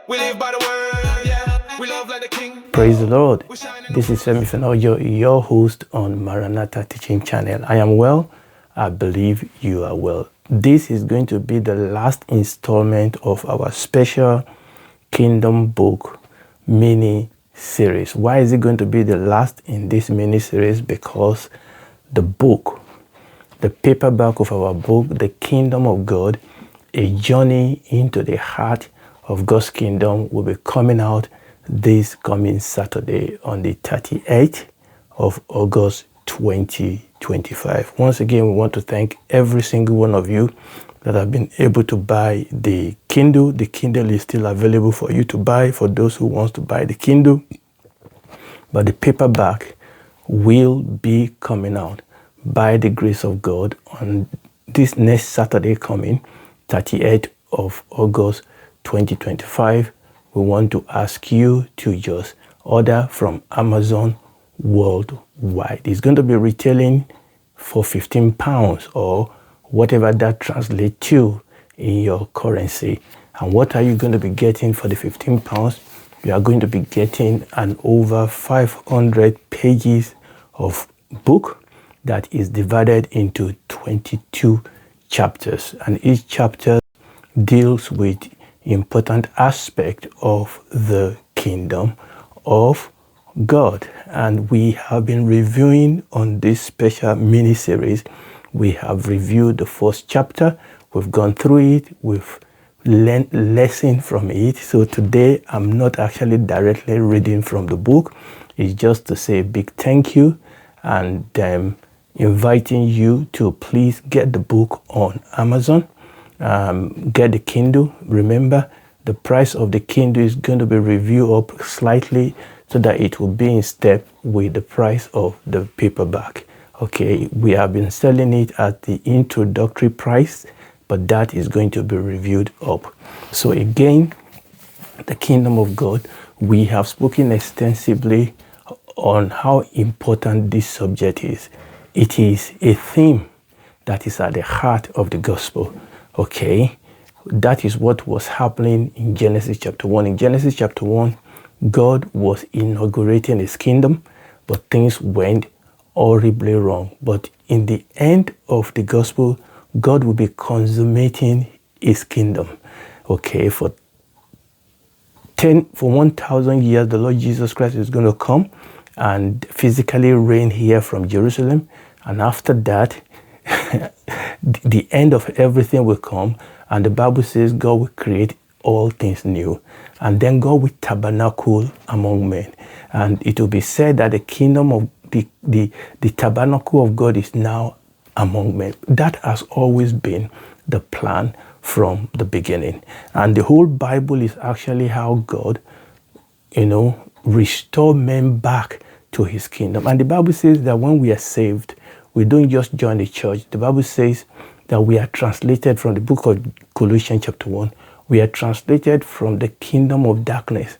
We live by the word, yeah. We love like the king. Praise the Lord. This is Femi Fenojo, your host on Maranatha Teaching Channel. I am well. I believe you are well. This is going to be the last installment of our special Kingdom book mini series. Why is it going to be the last in this mini series? Because the book, the paperback of our book, The Kingdom of God, A Journey into the Heart of God's Kingdom, will be coming out this coming Saturday on the 38th of August 2025. Once again, we want to thank every single one of you that have been able to buy the Kindle. The Kindle is still available for you to buy for those who want to buy the Kindle. But the paperback will be coming out by the grace of God on this next Saturday coming, 38th of August 2025. We want to ask you to just order from Amazon worldwide. It's going to be retailing for £15 or whatever that translates to in your currency. And what are you going to be getting for the £15? You are going to be getting an over 500 pages of book that is divided into 22 chapters. And each chapter deals with important aspect of the kingdom of God. And we have been reviewing on this special mini series. We have reviewed the first chapter. We've gone through it. We've learned lesson from it. So today I'm not actually directly reading from the book. It's just to say a big thank you and inviting you to please get the book on Amazon. Get the Kindle. Remember, the price of the Kindle is going to be reviewed up slightly so that it will be in step with the price of the paperback. Okay, we have been selling it at the introductory price, but that is going to be reviewed up. So again, the Kingdom of God, we have spoken extensively on how important this subject is. It is a theme that is at the heart of the gospel. Okay, that is what was happening in Genesis chapter 1. In Genesis chapter 1, God was inaugurating his kingdom, but things went horribly wrong. But in the end of the gospel, God will be consummating his kingdom. Okay, for 1,000 years, the Lord Jesus Christ is going to come and physically reign here from Jerusalem. And after that, the end of everything will come, and the Bible says God will create all things new, and then God will tabernacle among men. And it will be said that the kingdom of the tabernacle of God is now among men. That has always been the plan from the beginning. And the whole Bible is actually how God, restore men back to his kingdom. And the Bible says that when we are saved, we don't just join the church. The Bible says that we are translated from the book of Colossians chapter 1. We are translated from the kingdom of darkness,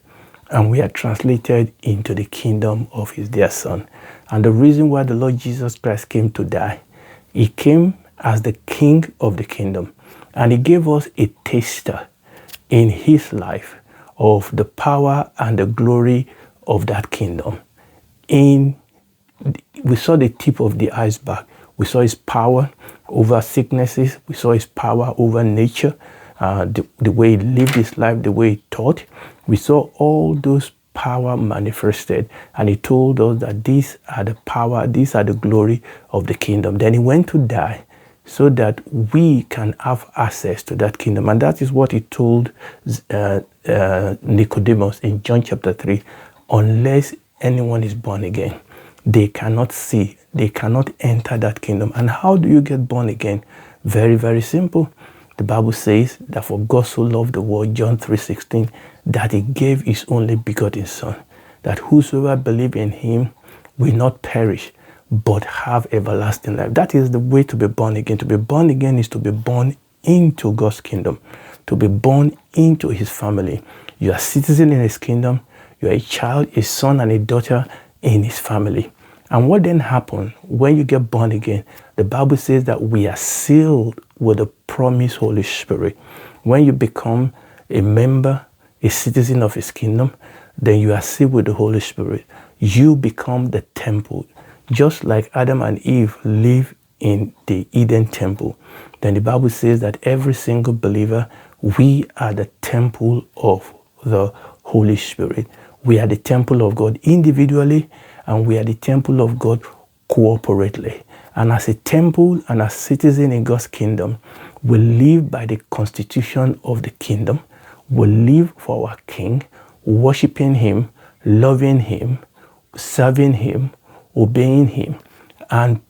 and we are translated into the kingdom of his dear son. And the reason why the Lord Jesus Christ came to die, he came as the king of the kingdom. And he gave us a taster in his life of the power and the glory of that kingdom. We saw the tip of the iceberg. We saw his power over sicknesses. We saw his power over nature, the way he lived his life, the way he taught. We saw all those power manifested, and he told us that these are the power, these are the glory of the kingdom. Then he went to die so that we can have access to that kingdom. And that is what he told Nicodemus in John chapter 3. Unless anyone is born again, they cannot see, they cannot enter that kingdom. And how do you get born again? Very, very simple. The Bible says that for God so loved the world, John 3:16, that he gave his only begotten son, that whosoever believe in him will not perish, but have everlasting life. That is the way to be born again. To be born again is to be born into God's kingdom, to be born into his family. You are citizen in his kingdom. You are a child, a son and a daughter in his family. And what then happens when you get born again? The Bible says that we are sealed with the promised Holy Spirit. When you become a member a citizen of his kingdom, then you are sealed with the Holy Spirit. You become the temple. Just like Adam and Eve live in the Eden temple, then the Bible says that every single believer, we are the temple of the Holy Spirit. We are the temple of God individually, and we are the temple of God corporately. And as a temple and as citizen in God's kingdom, we live by the constitution of the kingdom. We live for our King, worshiping him, loving him, serving him, obeying him, and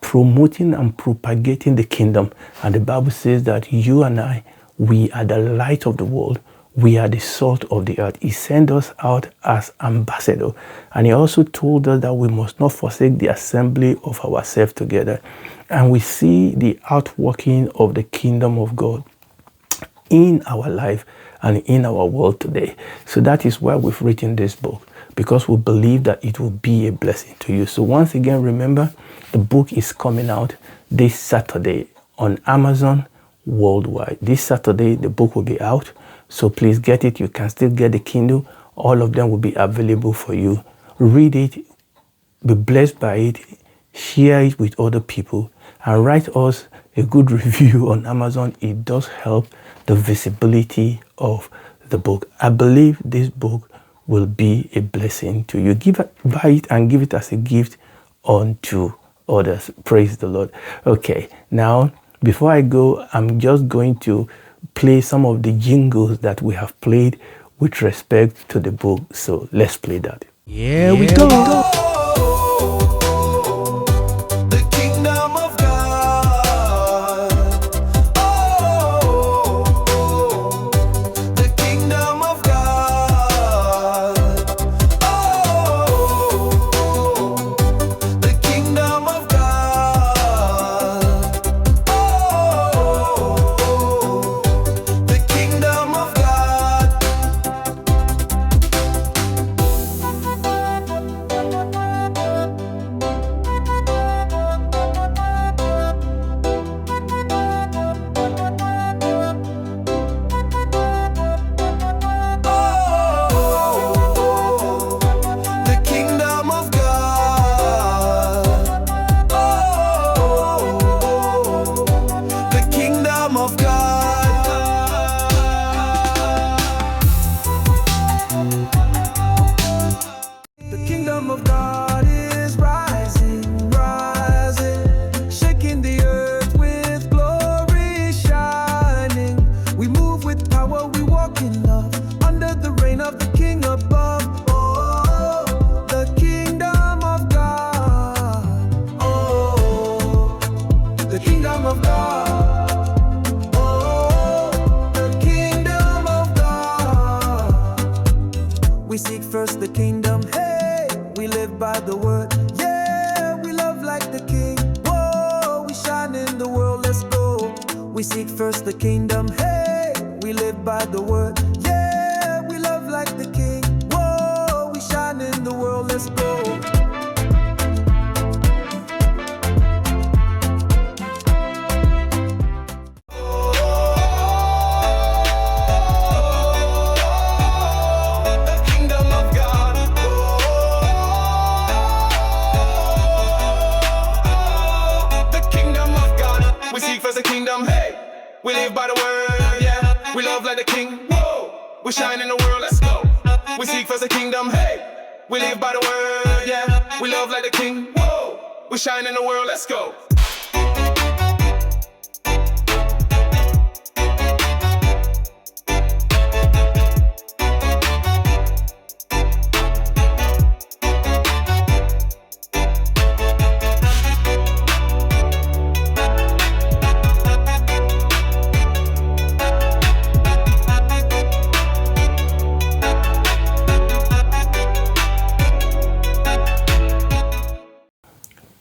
promoting and propagating the kingdom. And the Bible says that you and I, we are the light of the world. We are the salt of the earth. He sent us out as ambassadors. And he also told us that we must not forsake the assembly of ourselves together. And we see the outworking of the kingdom of God in our life and in our world today. So that is why we've written this book, because we believe that it will be a blessing to you. So once again, remember, the book is coming out this Saturday on Amazon worldwide. This Saturday, the book will be out. So please get it. You can still get the Kindle. All of them will be available for you. Read it, be blessed by it, share it with other people, and write us a good review on Amazon. It does help the visibility of the book. I believe this book will be a blessing to you. Buy it and give it as a gift unto others. Praise the Lord. Okay, now before I go, I'm just going to play some of the jingles that we have played with respect to the book. So let's play that. Here we go. The kingdom of God. Oh, the kingdom of God. Oh, the kingdom of God. Oh, the kingdom of God. Oh, the kingdom of God. Oh, the kingdom of God. The kingdom of God is rising, rising, shaking the earth with glory shining. We move with power, we walk in love, under the reign of the King above. Oh, the kingdom of God. Oh, the kingdom of God. Oh, the kingdom of God. We seek first the kingdom, hey, we live by the word, yeah, we love like the King, whoa, we shine in the world, let's go. We seek first the kingdom, hey, we live by the word, yeah, we love like the King, whoa, we shine in the world, let's go. The kingdom of God. The kingdom of God. We seek first the kingdom. Hey, we live by the word. Yeah, we love like the King. Whoa, we shine in the world. Let's go. We seek first the kingdom. Hey, we live by the word. Yeah, we love like the King. Whoa, we shine in the world. Let's go.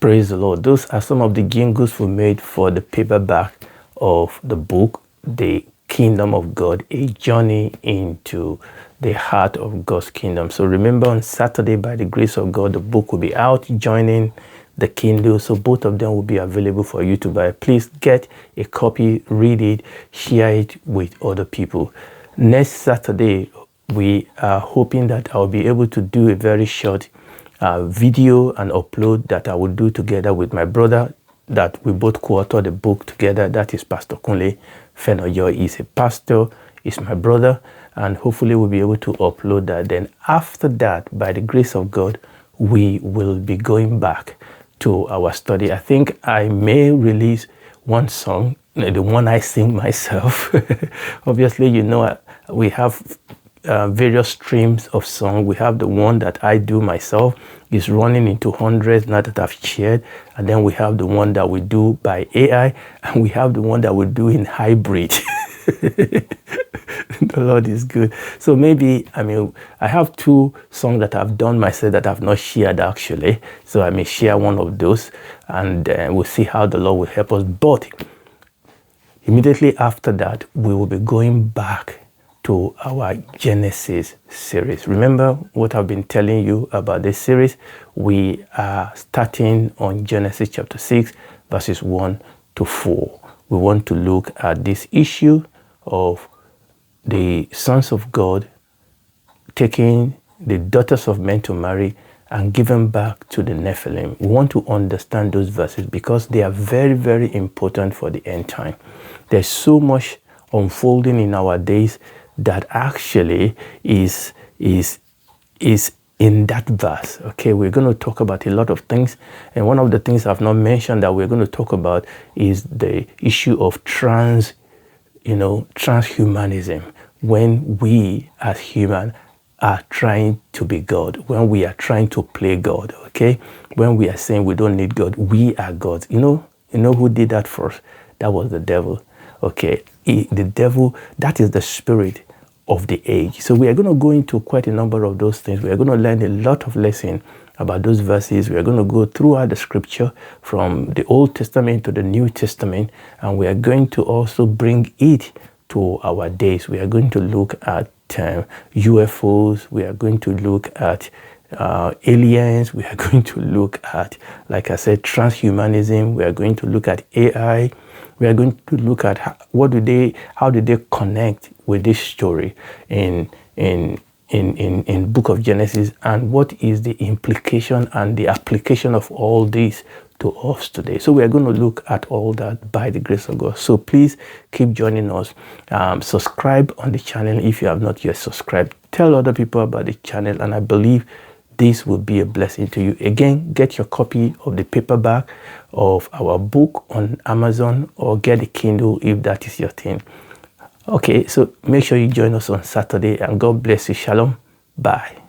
Praise the Lord. Those are some of the jingles we made for the paperback of the book, The Kingdom of God, A Journey into the Heart of God's Kingdom. So remember, on Saturday, by the grace of God, the book will be out, joining the Kindle. So both of them will be available for you to buy. Please get a copy, read it, share it with other people. Next Saturday, we are hoping that I'll be able to do a very short video and upload that I will do together with my brother, that we both co-author the book together. That is Pastor Kunle Fenoyo. He's a pastor, he's my brother, and hopefully we'll be able to upload that. Then after that, by the grace of God, we will be going back to our study. I think I may release one song, the one I sing myself. Obviously, you know, we have various streams of song. We have the one that I do myself, is running into hundreds now that I've shared, and then we have the one that we do by AI, and we have the one that we do in hybrid. The Lord is good. So maybe, I mean, I have 2 songs that I've done myself that I've not shared actually. So I may share one of those, and we'll see how the Lord will help us. But immediately after that, we will be going back to our Genesis series. Remember what I've been telling you about this series? We are starting on Genesis chapter 6, verses 1 to 4. We want to look at this issue of the sons of God taking the daughters of men to marry and giving back to the Nephilim. We want to understand those verses because they are very, very important for the end time. There's so much unfolding in our days that actually is in that verse. Okay, we're going to talk about a lot of things, and one of the things I've not mentioned that we're going to talk about is the issue of transhumanism, when we as human are trying to be God, when we are trying to play God. Okay, when we are saying we don't need God, we are gods. You know who did that first? That was the devil. Okay, the devil, that is the spirit of the age. So we are going to go into quite a number of those things. We are going to learn a lot of lessons about those verses. We are going to go throughout the scripture from the Old Testament to the New Testament, and we are going to also bring it to our days. We are going to look at UFOs. We are going to look at aliens. We are going to look at, like I said, transhumanism. We are going to look at AI. We are going to look at how do they connect with this story in Book of Genesis, and what is the implication and the application of all this to us today. So we are going to look at all that by the grace of God. So please keep joining us. Subscribe on the channel if you have not yet subscribed. Tell other people about the channel, and I believe this will be a blessing to you. Again, get your copy of the paperback of our book on Amazon, or get a Kindle if that is your thing. Okay, so make sure you join us on Saturday, and God bless you. Shalom. Bye.